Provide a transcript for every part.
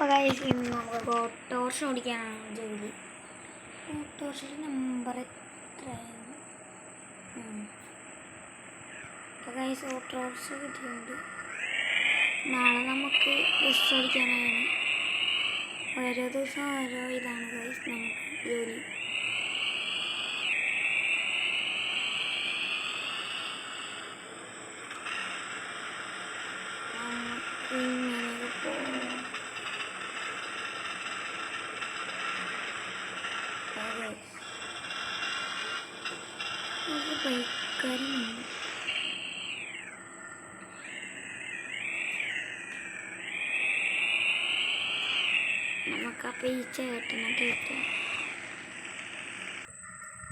അപ്പോൾ ഗൈസ് ഇന്ന് നമുക്ക് ഓട്ടോറിക്ഷ ഓടിക്കാനാണ് ജോലി. ഓട്ടോറിക്ഷയുടെ നമ്പർ എത്രയാണ്? അപ്പോൾ ഗൈസ് ഓട്ടോറിക്ഷ കിട്ടിയിട്ടുണ്ട്. നാളെ നമുക്ക് ബസ് ഓടിക്കാനാണ്. ഓരോ ദിവസം ഓരോ ഇതാണ് ഗൈസ് നമുക്ക് ജോലി. ഇങ്ങനെയൊക്കെ പോകും. ഒരു ബൈക്കാരുണ്ട്. നമുക്കപ്പോൾ ഈ ചേട്ടനെ കയറ്റാം.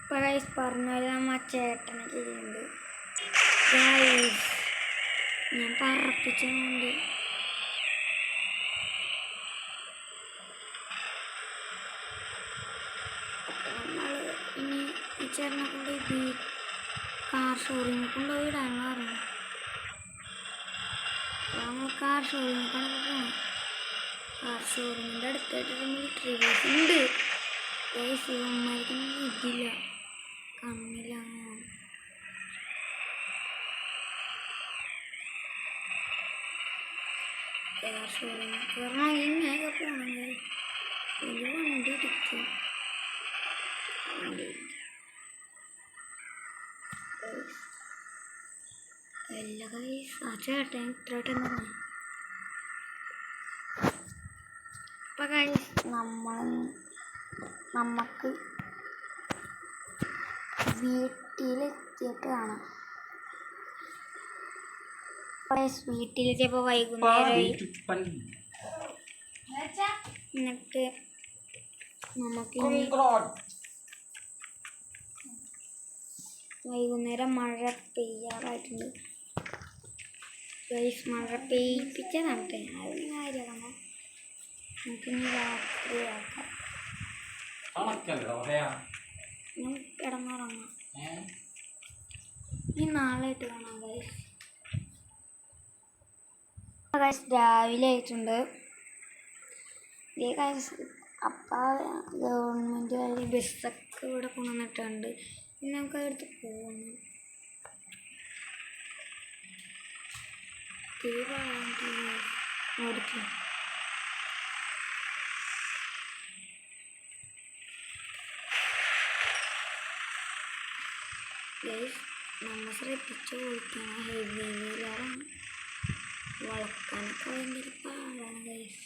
ഇപ്പോൾ ഗൈസ് പറഞ്ഞാൽ നമ്മ ചേട്ടനെ ചെയ്യുന്നുണ്ട്. ഞാൻ പറപ്പിച്ചുകൊണ്ട് നമ്മൾ ഇനി ഈ ചേട്ടനെ കൊണ്ട് ഈ കാർ ഷോറൂമിൽ കൊണ്ടുപോയി ഇടാന്ന് പറഞ്ഞു. അപ്പോൾ നമ്മൾ കാർ ഷോറൂമിൽ കൊണ്ടു പോകണം. കാർ ഷോറൂമിൻ്റെ അടുത്തായിട്ട് മിലിറ്ററി ബേസ് ഉണ്ട്. ഇവന്മാർക്കൊന്നും ഇതില്ല, കണ്ണില്ല. കാർ ഷോറൂമിൽ കയറണം. ഇങ്ങനെയൊക്കെ പോകണമെങ്കിൽ ഒരു വണ്ടി ഇടിക്കും. എല്ലാ ഗൈസ് ആ ചേട്ടൻ ഇത്രയായിട്ടെന്ന് പറഞ്ഞു. അപ്പം ഗൈസ് നമുക്ക് വീട്ടിലെത്തിയിട്ട് കാണാം. വീട്ടിലെത്തിയപ്പോൾ വൈകുന്നേരമായി. എന്നിട്ട് നമുക്കിനി വൈകുന്നേരം മഴ പെയ്യാറായിട്ടുണ്ട്. ഗൈസ് മഴ പെയ്യിപ്പിച്ചതാണ്. അതൊന്നും കാര്യമാണ്. നമുക്കിനി രാത്രിയാക്കാം. നമുക്ക് കിടന്നുറങ്ങാം. ഇനി നാളെ ആയിട്ട് കാണാം ഗൈസ്. ഗൈസ് രാവിലെ ആയിട്ടുണ്ട്. ഗൈസ് അപ്പം ഗവൺമെൻറ് ബസ്സൊക്കെ ഇവിടെ കൊണ്ടുവന്നിട്ടുണ്ട്. ഇനി നമുക്ക് അതെടുത്ത് പോകണം. ഓടിക്കും. ഗൈസ് നമ്മൾ ശ്രദ്ധിച്ച് ഓടിക്കണം. ഹെവിയിലാണ് വളക്കാനൊക്കെ ഭയങ്കര പാടാണ് ഗൈസ്.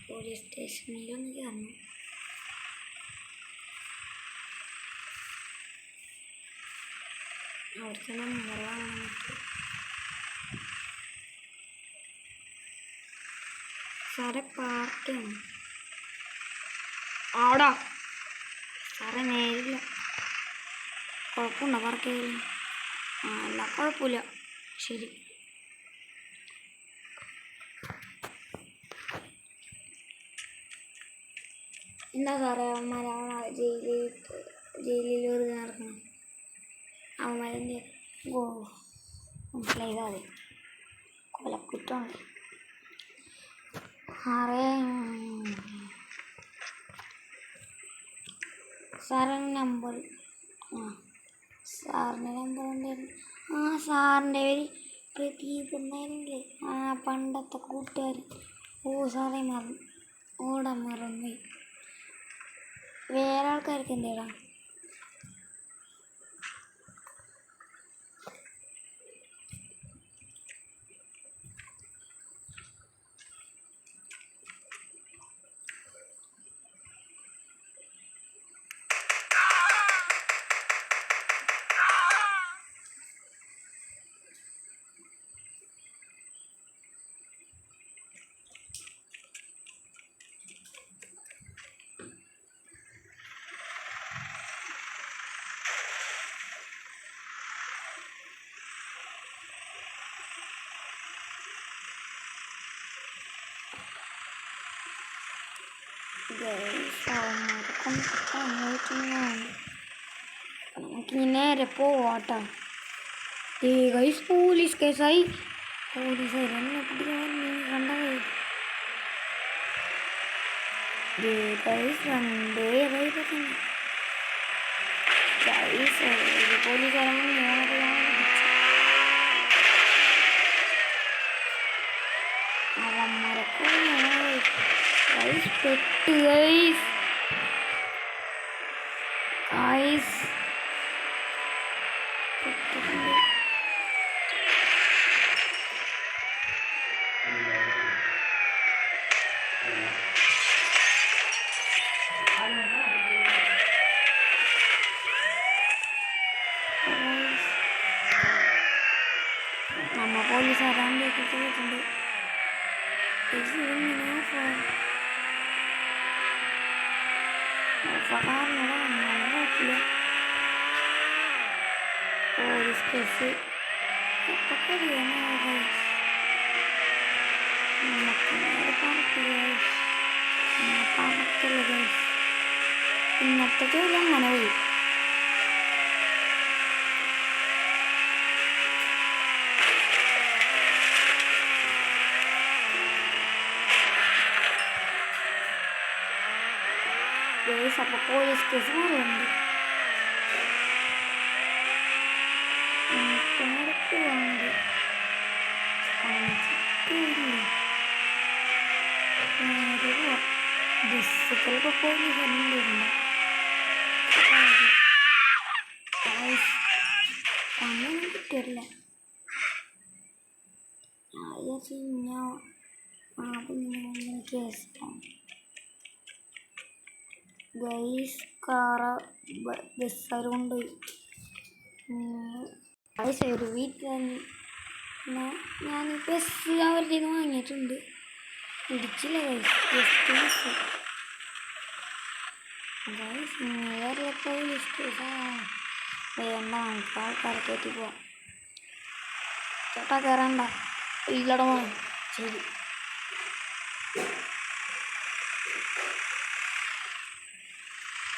പോലീസ് സ്റ്റേഷനിലൊന്ന് കയറണം. അവിടുത്തെ നമ്പർ വാങ്ങാൻ പറ്റും. സാറെ പാർക്കാണ് ആടാ. സാറേ നേരില്ല. കുഴപ്പമുണ്ടോ പാർക്ക് ചെയ്യില്ല? അല്ല കുഴപ്പമില്ല. ശരി. എന്താ സാറേ അവന്മാരാണ് ജയിലിൽ വെറുതെ നടക്കണം? അവന്മാരെന്ത് മനസ്സിലായതാ? മതി കൊലക്കുറ്റമുണ്ട് സാറിൻ്റെ നമ്പർ. സാറിൻ്റെ നമ്പർ എന്തായിരുന്നു? സാറിൻ്റെ പേര് പ്രദീപ് എന്നായിരുന്നില്ലേ? പണ്ടത്തെ കൂട്ടുകാർ. സാറേ മറന്നു. വേറെ ആൾക്കാർക്ക് എന്തേടാ? നമുക്കിനി നേരെ പോവാട്ടോ. ഗൈസ് പോലീസ് കേസായി. പോലീസുകാർ എന്നെ പിടിക്കാൻ കണ്ട ഗൈസ് രണ്ട് ഗൈസ് പോലീസുകാരൻ അവന്മാരൊക്കെ ഗൈസ് പെട്ട് ഗൈസ് ഗൈസ് പെട്ടിട്ടുണ്ട്. നമ്മ പോലീസുകാരാണ്ട് കിട്ടിയിട്ടുണ്ട്. പോലീസ് കേസ് നമുക്ക് ഇന്നത്തെ ജോലി അങ്ങനെ പോയി. അപ്പോൾ പോലീസ് കേസ് പറയുന്നുണ്ട്. ബസ്സുകളൊക്കെ പോലീസ് അങ്ങനെ കിട്ടില്ല. പിന്നെ കേസ് ഗൈസ് കാറ് ബസ്സുകാർ കൊണ്ടുപോയി. ഒരു വീട്ടിൽ ഞാൻ ബസ് അവരുടെ നിന്ന് വാങ്ങിയിട്ടുണ്ട്. ഇടിച്ചില്ല ഗൈസ്, ജസ്റ്റ് മിസ്. ഗൈസ് നേരെ പോലീസ് കേസാ വേണ്ട, നമുക്ക് ആൾക്കാരെ കയറ്റി പോവാം. ചേട്ടാ കയറണ്ട, ഇല്ലട മോനെ. ശരി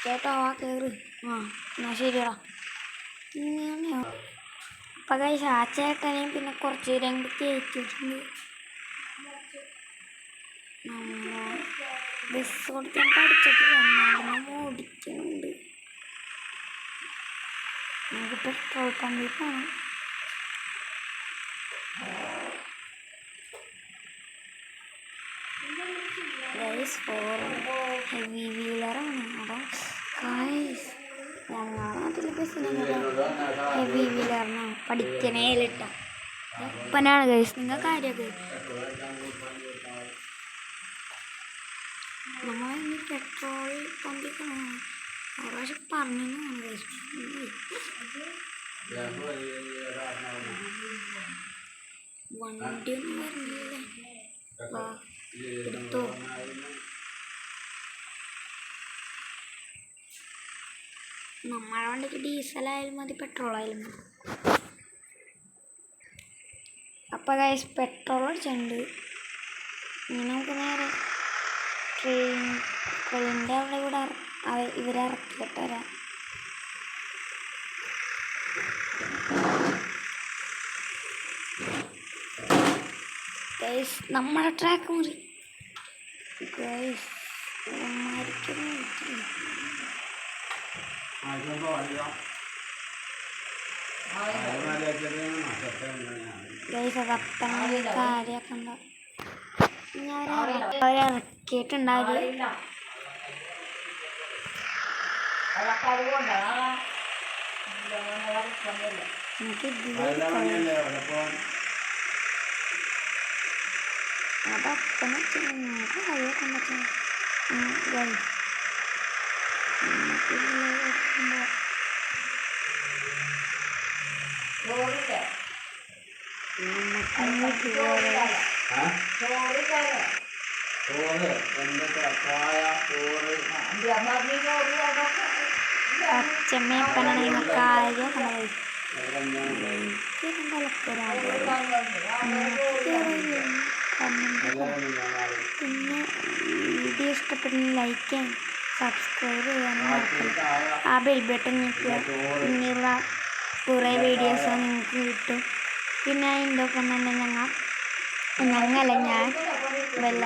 ചേട്ടാ വാ കയറി. എന്നാ ശരിയടാ. അപ്പം കഴിച്ച ആ ചേട്ടനെയും പിന്നെ കുറച്ച് നേരം കയറ്റിയിട്ടുണ്ട്. ബസ് കൊടുക്കാൻ പഠിച്ചിട്ടില്ല, എന്നാലും ഓടിക്കുന്നുണ്ട്. നമുക്ക് പെട്രോൾ പമ്പിൽ പോകണം. ഹെവി വീലറാണ് അപ്പം ഗൈസ്. ഞങ്ങളുടെ നാട്ടിൽ ബസ്സിന് ഹെവി വീലറിനാണ് പഠിക്കണേലിട്ട ഒപ്പനാണ് ഗൈസ്. നിങ്ങൾ കാര്യമൊക്കെ നമ്മൾ ഇനി പെട്രോൾ പമ്പിൽ പോകണം. പ്രാവശ്യം പറഞ്ഞാണ് ഗൈസ്. വണ്ടിയൊന്നും വരുന്നില്ല. എടുത്തോ. നമ്മളെ വണ്ടിക്ക് ഡീസലായാലും മതി, പെട്രോളായാലും മതി. അപ്പം ഗൈസ് പെട്രോൾ അടിച്ചിട്ടുണ്ട്. ഇനി നമുക്ക് നേരെ ട്രെയിനിൻ്റെ അവിടെ കൂടെ ഇവരെ ഇറക്കിയിട്ട് വരാം. ഗൈസ് നമ്മുടെ ട്രാക്ക് മുറി ഗൈസ്. ഗൈസ് അത് അപ്പനെ കാര്യമൊക്കെ ഉണ്ടോ അവരിറക്കിയിട്ടുണ്ടാവില്ല. എനിക്ക് അതപ്പനെ ഞങ്ങൾക്ക് കഴിയൊക്കെ പറ്റും. പച്ചമ്മയപ്പനാണ് കാര്യം പിന്നെ വീഡിയോ ഇഷ്ടപ്പെടുന്ന ലൈക്ക് ചെയ്യാൻ സബ്സ്ക്രൈബ് ചെയ്യാൻ നോക്കണം. ആ ബെൽ ബട്ടൺ ഞെക്കുക. പിന്നെയുള്ള കുറേ വീഡിയോസ് നിങ്ങൾക്ക് കിട്ടും. പിന്നെ അതിൻ്റെ ഒപ്പം തന്നെ ഞാൻ വല്ല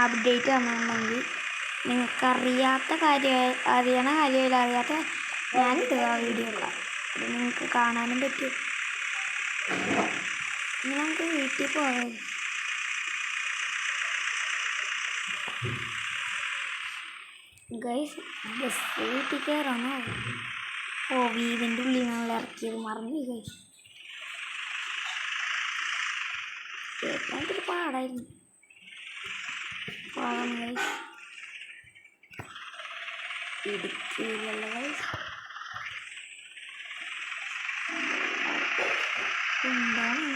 അപ്ഡേറ്റ് വന്നിട്ടുണ്ടെങ്കിൽ നിങ്ങൾക്കറിയാത്ത കാര്യം, അറിയണ കാര്യമില്ല, അറിയാത്ത ഞാനിടുക ആ വീഡിയോ ഒക്കെ, അത് നിങ്ങൾക്ക് കാണാനും പറ്റും. ഇനി നമുക്ക് വീട്ടിൽ പോകാം. ഗൈസ് ബസ് വീട്ടിൽ കയറാനോ? ഓ, വീടിൻ്റെ ഉള്ളിൽ നിന്നുള്ള ഇറക്കിയത് മറന്നു ഗൈസ്. കേൾക്കാൻ ഇത്തിരി പാടായിരുന്നു. പോകാം ഗൈസ്. ഇടുക്കിയിലല്ല ഗൈസ്, എന്താണ്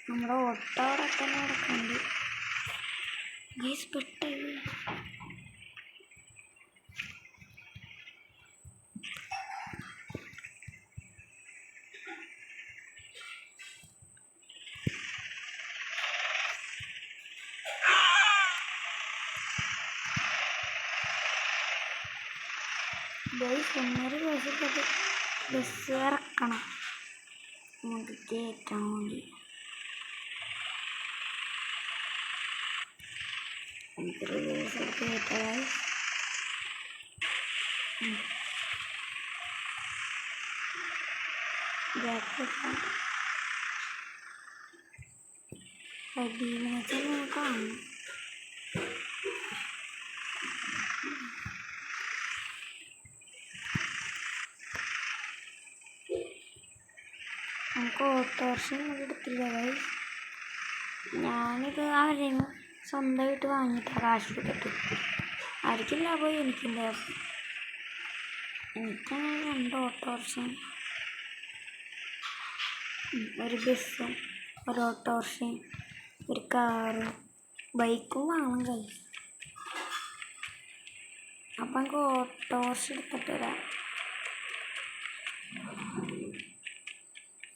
നമ്മുടെ ഓട്ടോ അവിടെ തന്നെ നടക്കുന്നുണ്ട് ഗൈസ്. പെട്ടെന്ന് ഗൈസ് 1.5 ദിവസത്തേക്ക് ബസ് ഇറക്കണം, നമുക്ക് കയറ്റാൻ വേണ്ടി. നമുക്കൊരു ദിവസം കയറ്റാൻ കാണണം. നമുക്ക് ഓട്ടോറിക്ഷ എടുത്തില്ല ഗൈസ്. ഞാനിത് അവരെ സ്വന്തമായിട്ട് വാങ്ങിയിട്ടാണ് കാശ് കൊടുത്തിട്ട്. ആർക്കും ലാഭം, എനിക്കും ലാഭം. എനിക്കങ്ങനെ 2 ഓട്ടോറിക്ഷയും ഒരു ബസ്സും ഒരു ഓട്ടോറിക്ഷയും ഒരു കാറും ബൈക്കും വാങ്ങണം ഗൈസ്. അപ്പം നമുക്ക് ഓട്ടോറിക്ഷ എടുത്തിട്ട് വരാം.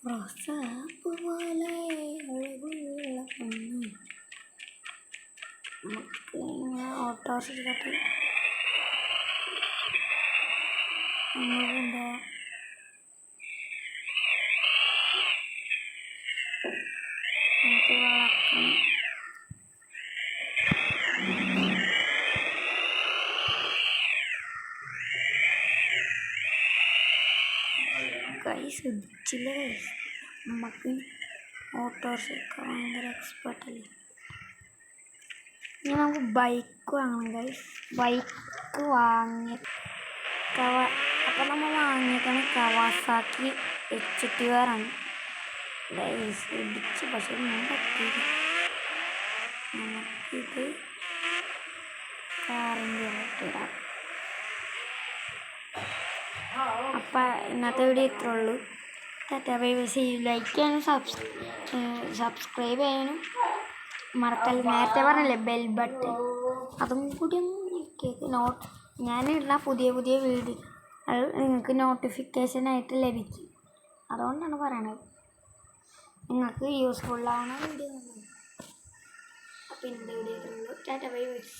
റോസാപ്പൂ പോലെ അഴകുള്ള പെണ്ണ്. നമുക്ക് ഇങ്ങനെ ഓട്ടോറിക്ഷ എടുത്തിട്ട് എന്താ നമുക്ക് വളർത്തണം. ഗൈസ് ശ്രദ്ധിച്ചില്ല ഗൈസ്, നമുക്ക് ഓട്ടോറിക്ഷയൊക്കെ ഭയങ്കര എക്സ്പെർട്ടല്ലേ. ഇനി നമുക്ക് ബൈക്ക് വാങ്ങണം ഗൈസ്. ബൈക്ക് വാങ്ങി അപ്പം നമ്മൾ വാങ്ങിയേക്കാണ് കവാസാക്കി HTR ആണ് ഗൈസ്. ഇടിച്ച് പക്ഷെ ഒന്നും പറ്റിയില്ല. നമുക്കിത് കാറിൻ്റെ ഇടാം. അപ്പം ഇന്നത്തെ വീഡിയോ ഇത്രേ ഉള്ളൂ. Tata bye bye. ലൈക്ക് ചെയ്യാനും സബ്സ്ക്രൈബ് ചെയ്യാനും മറക്കല്ല. നേരത്തെ പറഞ്ഞില്ലേ ബെൽ ബട്ടൺ, അതും കൂടി ഒന്ന് കേൾക്ക്. ഞാനിടുന്ന പുതിയ വീഡിയോ അത് നിങ്ങൾക്ക് നോട്ടിഫിക്കേഷനായിട്ട് ലഭിക്കും. അതുകൊണ്ടാണ് പറയണത്, നിങ്ങൾക്ക് യൂസ്ഫുള്ളാണ് വീഡിയോ. അപ്പം ഇന്നത്തെ വീഡിയോ ഇത്രേ ഉള്ളൂ. Tata bye bye.